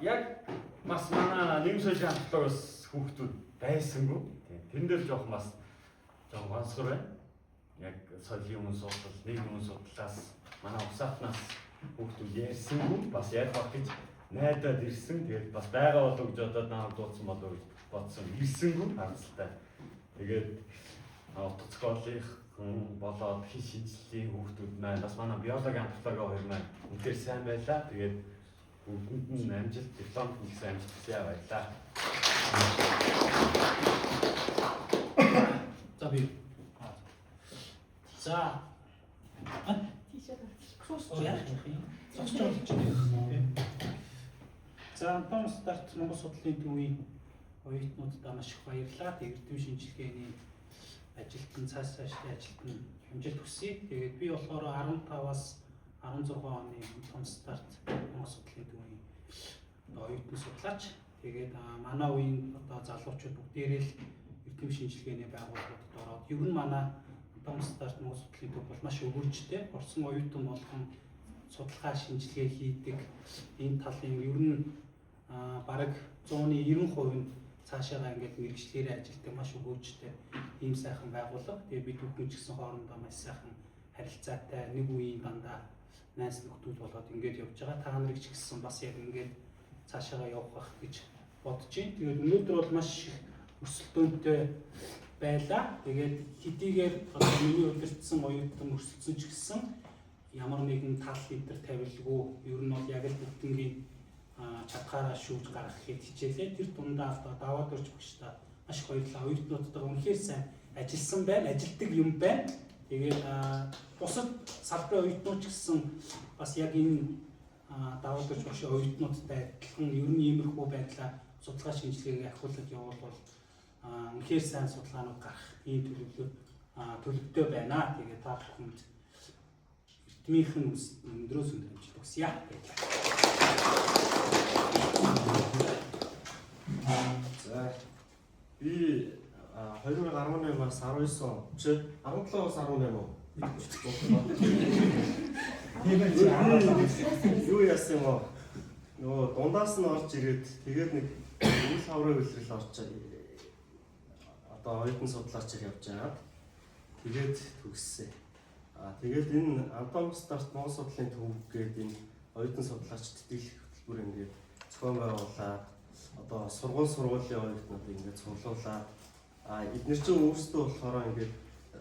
яг бас манай нэгэн соёлын хамтлагаас хүүхдүүд байсангүй. Тэн дээр жоох бас жоох гонсгор байна. Яг соёлын өмнө судлал, нийгмийн өмнө судлалаас манай угсаатнаас хүүхдүүд ярьсангүй бас яг баг гэж найдаад ирсэн. Тэгээд бас байгаа болов гэж бодоод намайг дуудсан болов гэж бодсон. Ирсэнгүй харамсалтай. Тэгээд утга зохиолын болоод хин шинжилгээний хүүхдүүд маань бас манай биологи хамтлагаа хоёр маань үнээр сайн байлаа. Тэгээд бүгдэнд нь амжилт, дипломт нэгсэн амжилт хүсье баярлаа. За би. За. За Антон старт Монгол судлалын төвийн оюутнуудаа маш их баярлалаа. Эрдэм шинжилгээний ажилтан цаашдаа ажилтан хэмжээлт хүсье. Тэгээд би болохоор 15-аас 16 оны Антон старт Монгол судлалын төвийн оюутны судлаач. Тэгээд манай үеийн одоо залуучууд бүгдээрээ л эрдэм шинжилгээний байгууллагуудад ороод ер нь манай Антон старт Монгол судлалын төв бол маш өгөөжтэй. Орсон оюутан болгон судалгаа шинжилгээ хийдэг. Энэ талын ер нь бараг 190% нь цаашаага ингээд мэрэгчлэрээ ажилтдаг маш өгөөжтэй ийм сайхан байгууллага. Тэгээ бид бүхэн ч гэсэн хоорондоо маш сайхан харилцаатай нэг үеийн дандаа найз нөхдөд болоод ингээд явж байгаа. Та нарыг ч гэсэн бас яг ингээд цаашаага явах гэж бодож байна. Тэгээд өнөөдөр бол маш их өрсөлдөөнтэй байлаа. Тэгээд хэдийгээр одоо миний удирдсан оюутан өрсөлдсөн ч гэсэн ямар нэгэн тал лидер тавилгүй ер нь бол яг л бүгднгийн чадхаараа шүүж гаргах хэд хичээлээ. Тэр дундаа одоо даваад орж багштай маш их баярлалаа. Оюутнуудтайгаа үнэхээр сайн ажилласан байна, ажилтдаг юм байна. Тэгээд бусад салбарын оюутнууд ч гэсэн бас яг энэ даваад орж багшийн оюутнуудтай адилхан ер нь иймэрхүү байдлаа судалгаа шинжилгээг ахиулаад явуулбал үнэхээр сайн судалгаанууд гарах ийм төлөвлөлтөө байна. Тэгээд та бүхэнд эрдмийнхэн өндрөөс өндөр амжилт хүсье. За би 2018-аас 19 он чи 17-аас 18 он юу яасан юм бэ? Нөгөө дундаас нь орж ирээд тэгээд нэг үйл хаврын үйлрэл орж одоо оюутан судлаачаар явж байгаа. Тэгээд төгссөн. Тэгээд энэ Антон старт Монгол судлалын төв гэдэг энэ оюутан судлаачд тэтгэх хөтөлбөр ингээд зохион байгуулаад одоо сургуулийн оюутнуудыг ингээд цуглуулад эдгээр чинь өөрсдөө болохоор ингээд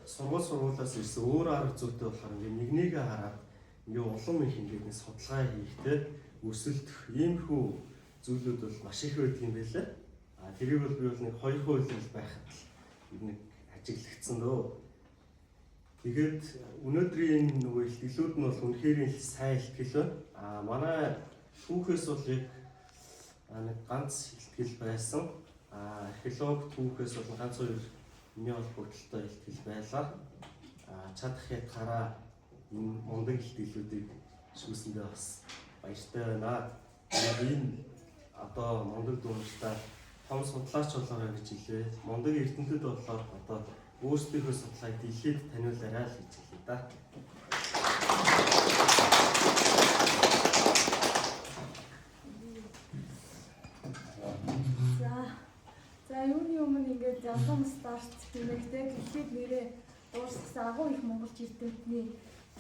сургуулиас ирсэн өөр арга зүйтэй болохоор ингээд нэгнийгээ хараад ингээд улам их ингээд судалгаа хийхдээ өрсөлдөх иймэрхүү зүйлүүд бол маш их байдаг юм байлаа. Тэрийг бол би бол нэг 2% л байхад л нэг ажиглагдсан дөө. Тэгээд өнөөдрийн нөгөө ихтгэлүүд нь бол үнэхээр сайн ихтгэл байна. Манай түүхээс бол яг нэг ганц ихтгэл байсан. Археолог түүхээс бол ганц хоёр миний холбогдлолтой ихтгэл байлаа. Чадах ятгаараа энэ мундаг ихтгэлүүдийг шүүсэндээ бас баяртай байна. Энэ одоо мундаг дуурьтай том судлаач болоорой гэж хэлээ. Мундаг эрдэмтэд болохоор одоо өөрсдийнхөө судалгааг дэлхийд таниулаарай л гэж хэлээ да. За юуны өмнө ингээд Антон старт гэмэхтэй дэлхийд нэрээ дуусгасан агуу их монгол эрдэмтний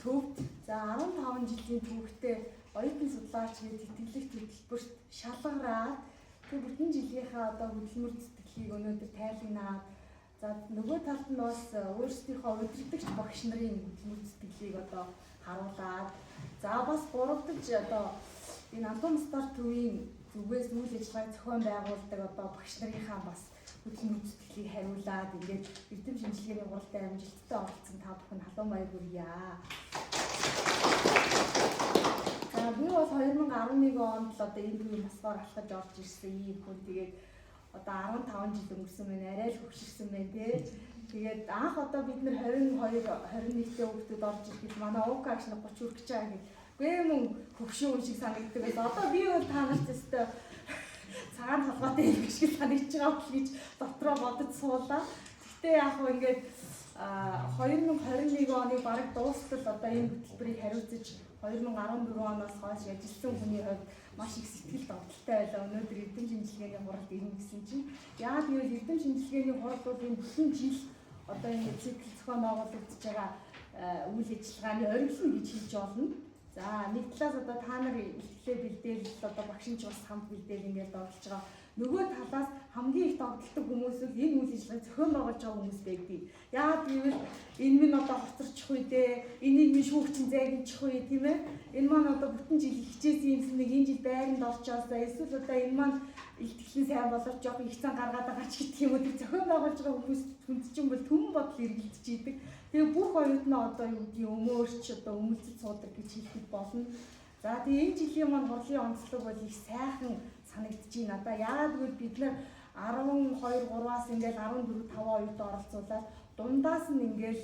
төвд за 15 жилийн түүхтэй оюутан судлаач гэж тэтгэлэг төлбөрт шалгараад тэг бүтэн жилийнхаа одоо хөдөлмөр зүтгэлийг өнөөдөр тайлагнаад за нөгөө талд нь бас өөрсдийнхөө удирдагч багш нарын хөдөлмөр зүтгэлийг одоо харуулад за бас гуравдагч одоо энэ Антон старт төвийн зүгээс үйл ажиллагааг зохион байгуулдаг одоо багш нарынхаа бас хөдөлмөр зүтгэлийг хариулаад ингээд эрдэм шинжилгээний гуралтай амжилттай оролцсон та бүхэн халуун баяр хүргье. Би бол 2011 онд л одоо энэ төвийн масгаар алхаж орж ирсэн ийм хүн. Тэгээд одоо 15 жил өнгөрсөн байна. Арай л хөвширсэн байна тий. Тэгээд анх одоо бид нэр 22 21-т хүүхдүүд орж ирэхэд манай УК-ч 30 хүрэх гэж байгаа гэхэд үгүй юм хөвшин хүн шиг санагддаг байсан. Одоо би бол та нарт өстой цагаан толгойтой юм шиг санагдаж байгаа бол гэж дотроо бодож суулаа. Гэхдээ яг хөө ингээд 2021 оны бараг дуустал одоо энэ хөтөлбөрийг хариуцаж 2014 оноос хойш ажилласан хүний хувьд маш их сэтгэл догдолтой байлаа. Өнөөдөр эрдэм шинжилгээний хуралд ирнэ гэсэн чинь яагаад гэвэл эрдэм шинжилгээний хурал бол энэ бүхэн жил одоо энэ цикл зохион байгуулагдаж байгаа үйл ажиллагааны оргилно гэж хэлж болно. За нэг талаас одоо та нар ихтлээ бэлдээл одоо багшинч бас хамт бэлдээл ингээд догдолж байгаа. Нөгөө талаас хамгийн их догдолдог хүмүүс л энэ үйл ажиллагааг зохион байгуулж байгаа хүмүүс байдаг. Яагаад гэвэл энэ минь одоо хоцорчих үе дээ. Энийг минь шүүгчин зайгинчих үе тийм ээ. Энэ маань одоо бүтэн жил хичээсэн юмсан нэг энэ жил байранд орчоосаа эсвэл одоо энэ маань ихтгэлийн сайн болоод жоох их цан гаргаад байгаа ч гэдэг юм уу. Тэр зохион байгуулж байгаа хүмүүс хүнд чинь бол түмэн бодол эргэлдэж идэг. Тэгээ бүх оюутнаа одоо юу гэдгийг өмөөрч одоо өмөлцөж суудаг гэж хэлэх болно. За тэгээ энэ жилийн маань хурлын онцлог бол их сайхан санагдчихээн надаа. Яагаад гэвэл бид нар 12-3-аас ингээл 14-5 оюутан оролцуулаад дундаас нь ингээл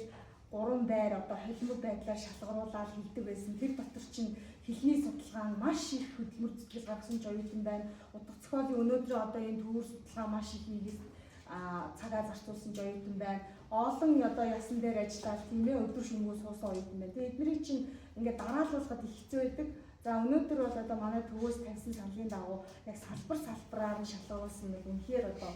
3 байр одоо холимог байдлаар шалгаруулаад хийдэг байсан. Тэр дотор чинь хэлний судалгаанд маш их хөдөлмөр зүтгэл гаргасан ч оюутан байна. Утга зохиолын өнөөдөр одоо энэ төвөр судалгаа маш их хийгээс цагаа зарцуулсан ч оюутан байна. Олон одоо ясан дээр ажиллаад тийм ээ өдөр шөнөгүй суусан оюутан байна. Тэгээ эднийг чинь ингээд дараалуулахад их хэцүү байдаг. За өнөөдөр бол одоо манай төвөөс тавьсан саналын дагуу яг салбараар нь шалгуулсан нэг үнэхээр одоо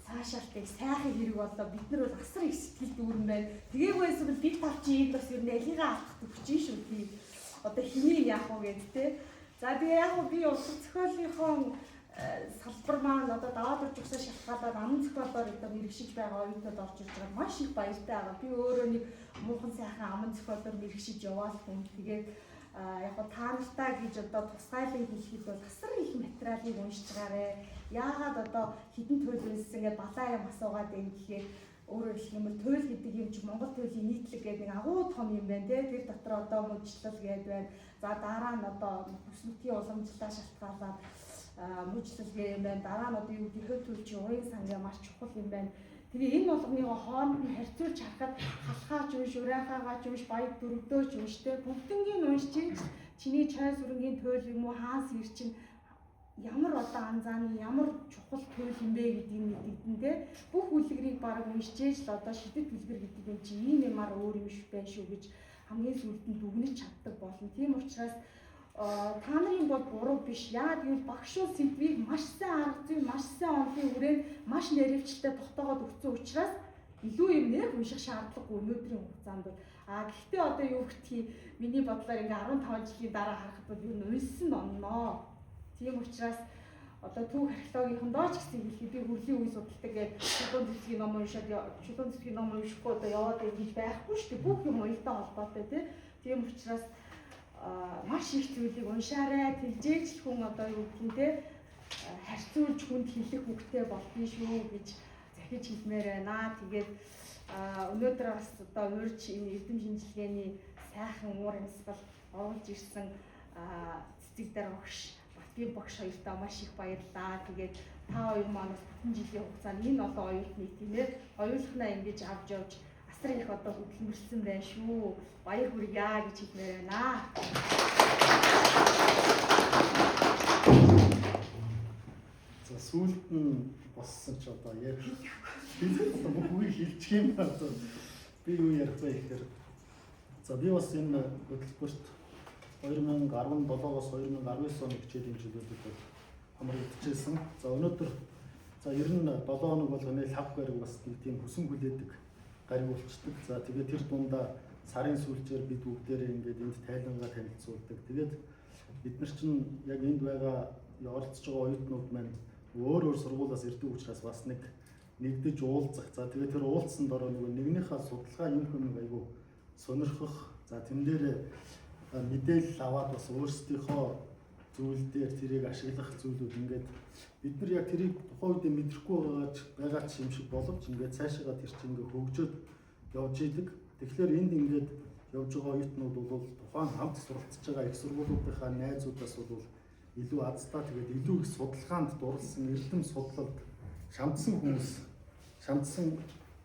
цаашаалтыг сайхан хэрэг болоо бид нар бол асар их сэтгэл дүүрэн байна. Тэгээгүй эсвэл бид тав чи энд бас ер нь ялигаа авах төвчэн шүү тий. Одоо хэнийг яах вэ гэдэг те. За тэгээ яг би утга зохиолынхон салбар маань одоо даваад орж өгсөн шалтгаалаад аман зохиолоор одоо мэрэгшиж байгаа оюутнууд орж ирж байгаа маш их баяртай байгаа. Би өөрөө нэг муухан сайхан аман зохиолоор мэрэгшиж яваал хүн. Тэгээд яг го та нартай гэж одоо тусгайлан хэлэхэд бол асар их материалыг уншиж байгаарэ. Яагаад одоо хідэн туйл үйлс ингээд балаа юм асуугаад байна гэхээр өөрөөр хэлэх юм бол туйл гэдэг юм чи Монгол туйлын нийтлэг гэдэг нэг агуу том юм байна те. Тэр дотор одоо мужлал гэдэг байна. За дараа нь одоо бүснэтийн уламжлалаа шалтгаалаад мужлал гэх юм байна. Дараа нь одоо юу гэдэг хөт туйл чи уян сангаа маш чухал юм байна. Тэгээ энэ болгоныгоо хооронд нь харьцуулж харахад халахаач унш, урайхаагаач унш, баяр дөрөвдөөч унш те бүгднийг уншиж чиний чай сүрэнгийн туйл юм уу хаанс ир чинь ямар одоо анзааны ямар чухал туйл юм бэ гэдгийг мэдэгдэн те бүх үлгэрийг баг уншижээж л одоо шидэт үлгэр гэдэг юм чи ийм юмар өөр юм шүү байх шүү гэж хамгийн сүүлд нь дүгнэж чаддаг болно. Тийм учраас та нарын бол буруу биш. Яагаад гэвэл багш ус сэдвийг маш сайн арга зүй, маш сайн онлын хүрээнд маш нэрвэлжтэй тогтоогоод өгсөн учраас илүү юм нэр унших шаардлагагүй өнөөдрийн хугацаанд бол. Гэхдээ одоо юу гэдгийг миний бодлоор ингээ 15 жилийн дараа харахад бол юу нөлсөн онноо. Тийм учраас одоо түүх археологийнхондоо ч гэсэн хэлхий би хөрлийн үе судалдаг гэдэг чулуун цэцгийн ном уншаад чулуун цэцгийн ном уншихгүй одоо яваад ингэж байхгүй шүү дээ. Бүх юм уялдаа холбоотой тийм учраас маш их зүйлийг уншаарай. Тэлжээж л хүн одоо юу гэх юм те харьцуулж хүнд хэлэх үгтэй болдгий шүү гэж захиж хэлмээр байна. Тэгээд өнөөдөр бас одоо урьж энэ эрдэм шинжилгээний сайхан уур амьсгал оруулж ирсэн цэцэг дээр багш Батбийн багш хоёртаа маш их баярлалаа. Тэгээд та хоёр маань бас бүтэн жилийн хугацаанд энэ олон оюутныг тийм ээ оюулхнаа ингэж авч явж асар их одоо хөдөлмөрлсөн байна шүү. Баяр хүргье гэж хэлмээр байна. За сүүлд нь боссон ч одоо яг одоо бүх үгийг хэлчих юм байна. Би юу ярих вэ гэхээр за би бас энэ хөтөлбөрт 2017-оос 2019 оны хичээлийн жилүүдэд бол хамрагдчихсан. За өнөөдөр за ер нь 7 хоног болгоны лав гариг бас нэг тийм хүсэн хүлээдэг гариг болчдөг. За тэгээд тэр дундаа сарын сүүлчээр бид бүгдээрээ ингээд энд тайлангаа танилцуулдаг. Тэгээд бид нар чинь яг энд байгаа оролцож байгаа оюутнууд маань өөр сургуулиас ирдэг учраас бас нэгдэж уулзах. За тэгээд тэр уулзсанд ороо нэгнийхээ судалгаа юм хүм айгу сонирхох. За тэн дээр мэдээлэл аваад бас өөрсдийнхөө зүйл дээр тэрийг ашиглах зүйлүүд ингээд бид нар яг тэрийг тухайн үед мэдрэхгүй байгаа ч юм шиг боловч ингээд цаашаа тэр чинь ингээд хөгжөөд явж идэг. Тэгэхээр энд ингээд явж байгаа оюутнууд бол тухайн хамт суралцж байгаа их сургуулиудынхаа найзуудаас бол илүү азтай тэгээд илүү их судалгаанд дурлсан эрдэм судлалд шамдсан хүмүүс шамдсан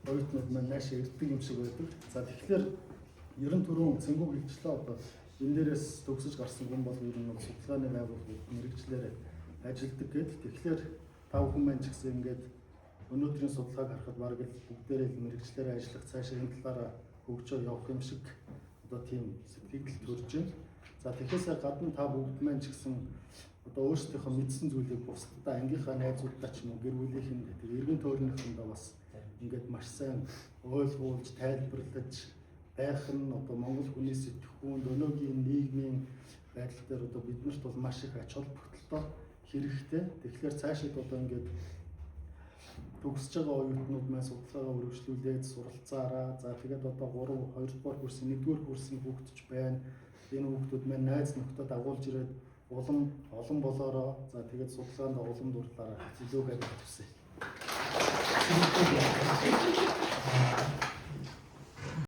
оюутнууд маань наашаа ирдэг юм шиг байдаг. За тэгэхээр ерөн түрүүн цэнгүү хэлчлээ одоо энэ дээрээс төгсөж гарсан хүн бол ер нь судалгааны байгууллагууд мэрэгчлэр ажилладаг гэдэг. Тэгэхээр та бүхэн маань ч гэсэн ингээд өнөөдрийн судалгааг харахад бараг л бүгдээрээ л мэрэгчлэр ажиллах цаашаа энэ талаараа хөгжөө явах юм шиг одоо тийм сэтгэл төрж байна. За тэгэхээр гадна та бүгд маань ч гэсэн одоо өөрсдийнхөө мэдсэн зүйлийг бусдаа ангийнхаа найзуудтай ч юм уу гэр бүлийнхэнд тэр эргэн тойрныхондоо бас ингээд маш сайн ойлгуулж тайлбарлаж байх нь одоо монгол хүний сэтгхүүнд өнөөгийн нийгмийн байдал дээр одоо биднэрт бол маш их ач холбогдолтой хэрэгтэй. Тэгэхээр цаашид одоо ингээд төгсөж байгаа оюутнууд маань судалгаагаа үргэлжлүүлээд суралцаараа за тэгээд одоо 2 дугаар курсын 1-р курсын хүүхдч байна. Энэ хүүхдүүд маань найз нөхдөд агуулж ирээд олон болоороо за тэгээд судалгаанд улам дурлаараа илүү байдаг хүсье.